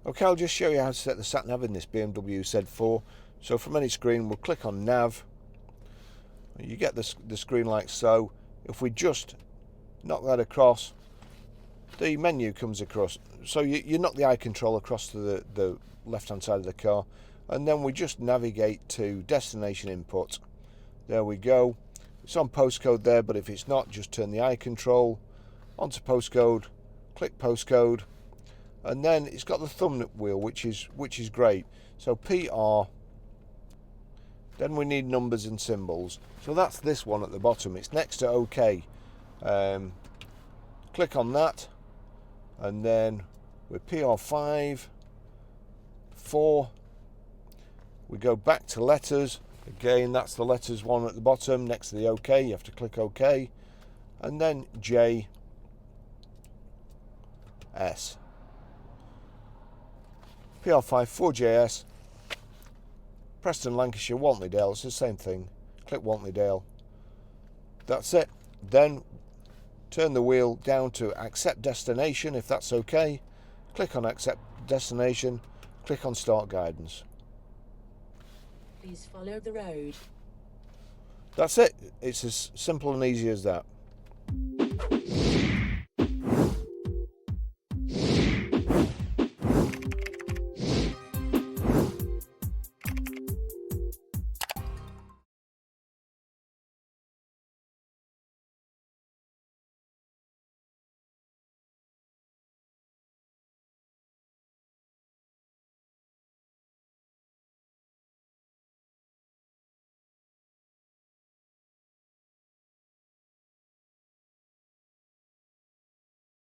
Okay, I'll just show you how to set the sat nav in this BMW Z4. So from any screen, we'll click on nav. You get the screen like so. If we just knock that across, the menu comes across. So you knock the eye control across to the left hand side of the car, and then we just navigate to destination input. There we go. It's on postcode there, but if it's not, just turn the eye control onto postcode, click postcode, and then it's got the thumb wheel, which is great. So PR, then we need numbers and symbols. So that's this one at the bottom. It's next to OK. Click on that, and then with PR5, 4, we go back to letters. Again, that's the letters one at the bottom next to the OK. You have to click OK, and then JS. PR5 4JS, Preston, Lancashire, Wantleydale. It's the same thing. Click Wantleydale. That's it. Then turn the wheel down to accept destination if that's okay. Click on accept destination. Click on start guidance. Please follow the road. That's it. It's as simple and easy as that.